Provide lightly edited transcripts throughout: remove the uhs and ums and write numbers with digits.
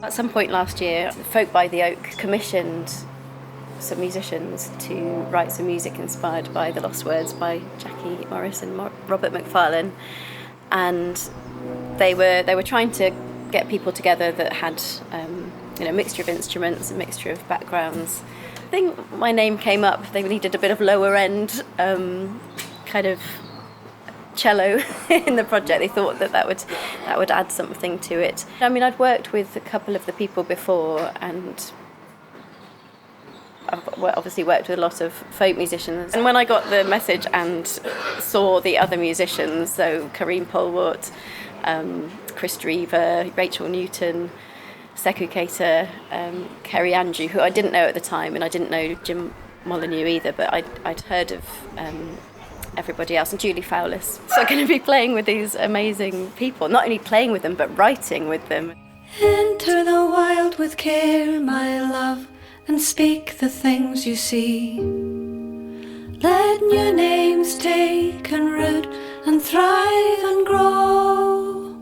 At some point last year, Folk by the Oak commissioned some musicians to write some music inspired by The Lost Words by Jackie Morris and Robert Macfarlane, and they were trying to get people together that had a mixture of instruments, a mixture of backgrounds. I think my name came up. They needed a bit of lower end kind of cello in the project. They thought that would add something to it. I mean, I'd worked with a couple of the people before, and I've obviously worked with a lot of folk musicians. And when I got the message and saw the other musicians, so Karine Polwart, Kris Drever, Rachel Newton, Seckou, Keita, Kerry Andrew, who I didn't know at the time, and I didn't know Jim Molyneux either, but I'd heard of everybody else, and Julie Fowlis. So I'm going to be playing with these amazing people, not only playing with them, but writing with them. Enter the wild with care, my love, and speak the things you see. Let new names take and root and thrive and grow.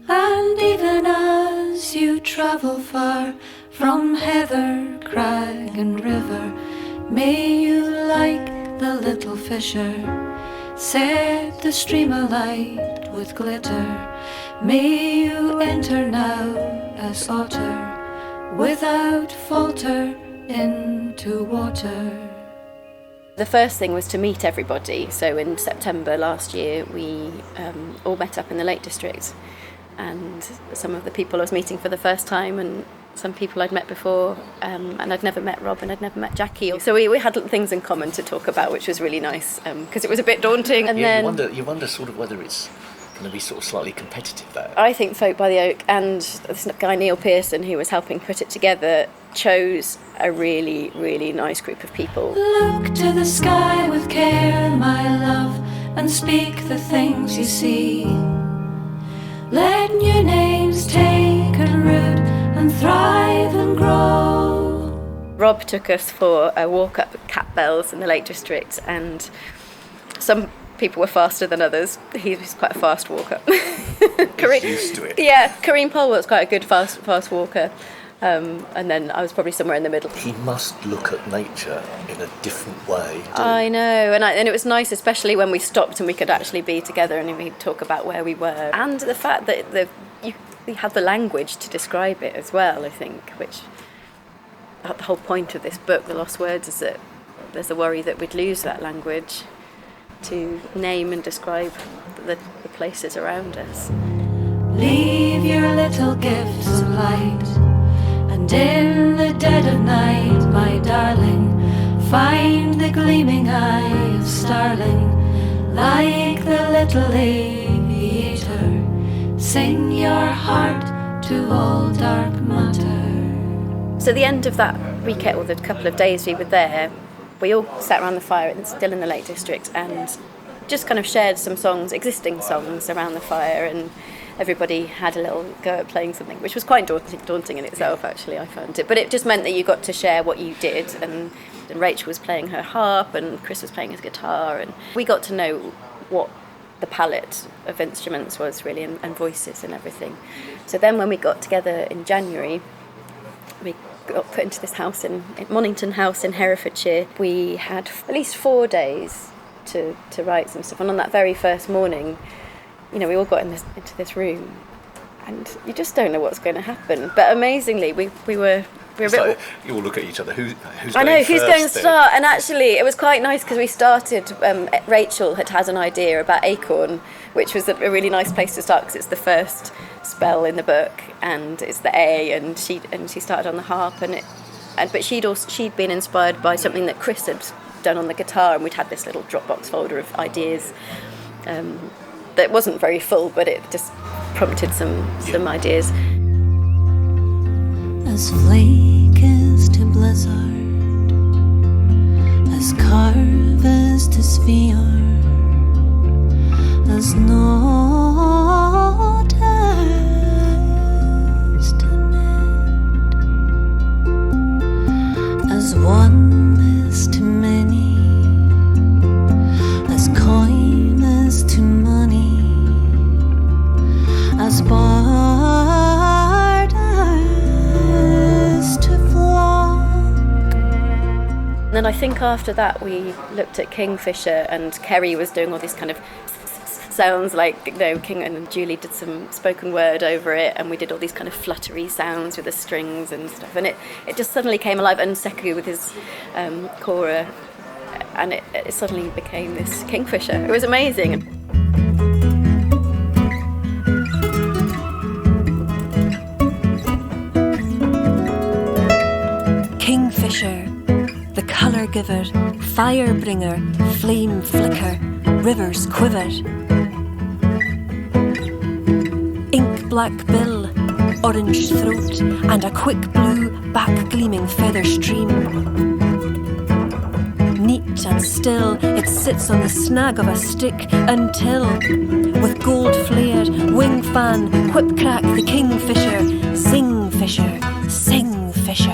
And even as you travel far from heather, crag and river, may you, like the little fisher, set the stream alight with glitter. May you enter now as otter, without falter, into water. The first thing was to meet everybody. So in September last year, we all met up in the Lake District, and some of the people I was meeting for the first time, and some people I'd met before, and I'd never met Rob and I'd never met Jackie. So we had things in common to talk about, which was really nice, because it was a bit daunting. And yeah, then you wonder sort of whether it's going to be sort of slightly competitive, though. I think Folk by the Oak and this guy Neil Pearson, who was helping put it together, chose a really, really nice group of people. Look to the sky with care, my love, and speak the things you see. Let new names take and root and thrive and grow. Rob took us for a walk up Cat Bells in the Lake District, and some people were faster than others. He was quite a fast walker. He's used to it. Yeah, Karine Polwart's quite a good fast walker. And then I was probably somewhere in the middle. He must look at nature in a different way. I know, and it was nice, especially when we stopped and we could actually be together and we'd talk about where we were. And the fact that we had the language to describe it as well, I think, which the whole point of this book, The Lost Words, is that there's a worry that we'd lose that language to name and describe the places around us. Leave your little gifts of light, and in the dead of night, my darling, find the gleaming eye of starling, like the little aviator, sing your heart to all dark matter. So the end of that weekend, or the couple of days we were there, we all sat around the fire, still in the Lake District, and just kind of shared some songs, existing songs, around the fire, and everybody had a little go at playing something, which was quite daunting in itself, actually, I found it. But it just meant that you got to share what you did, and Rachel was playing her harp, and Kris was playing his guitar, and we got to know what the palette of instruments was, really, and voices and everything. So then when we got together in January, we got put into this house in Monington House in Herefordshire. We had at least 4 days to write some stuff, and on that very first morning, we all got into this room, and you just don't know what's going to happen. But amazingly, we were a bit. Like you all look at each other. Who's I know who's going to then? start, and actually, it was quite nice because we started. Rachel had an idea about Acorn, which was a really nice place to start because it's the first spell in the book, and it's the A, and she started on the harp, but she'd been inspired by something that Kris had done on the guitar, and we'd had this little Dropbox folder of ideas. That wasn't very full, but it just prompted some ideas. As flake is to blizzard, as carve is to sphere, as not as to mend, as one is to many, as coin is to money, as bar think after that we looked at Kingfisher, and Kerry was doing all these kind of sounds like, King, and Julie did some spoken word over it, and we did all these kind of fluttery sounds with the strings and stuff, and it just suddenly came alive, and Seckou with his kora, and it suddenly became this Kingfisher. It was amazing. Kingfisher, the colour giver, fire bringer, flame flicker, rivers quiver. Ink black bill, orange throat, and a quick blue back gleaming feather stream. Neat and still, it sits on the snag of a stick until, with gold flared wing fan, whip crack the Kingfisher, sing fisher, sing fisher.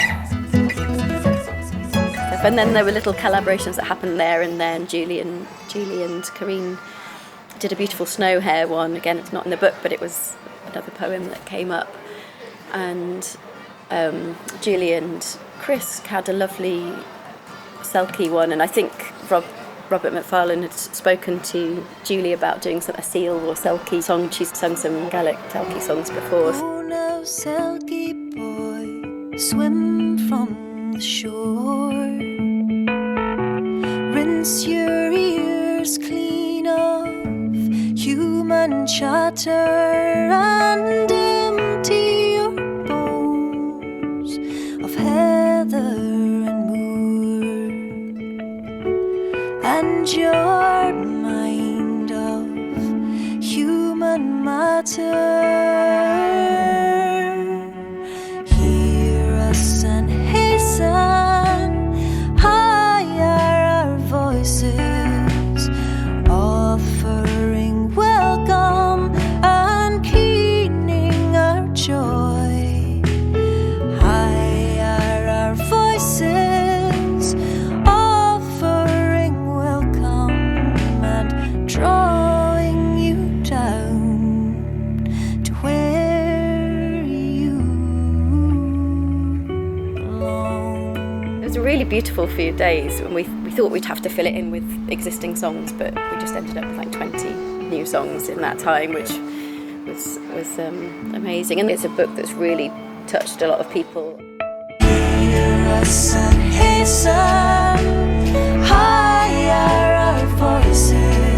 And then there were little collaborations that happened there and then. Julie and Karine did a beautiful snow hare one. Again, it's not in the book, but it was another poem that came up. And Julie and Kris had a lovely Selkie one. And I think Robert Macfarlane had spoken to Julie about doing a seal or Selkie song. She's sung some Gaelic Selkie songs before. Oh, now, Selkie boy, swim from the shore. Rinse your ears clean of human chatter and empty your bowls of heather and moor, and your mind of human matter. Hear us and hasten higher our voices, offering welcome and keening our joy. Higher our voices, offering welcome and drawing you down to where you belong. It was a really beautiful few days, and we thought we'd have to fill it in with existing songs, but we just ended up with like 20 new songs in that time, which was amazing. And it's a book that's really touched a lot of people. Hear us and hasten higher our voices.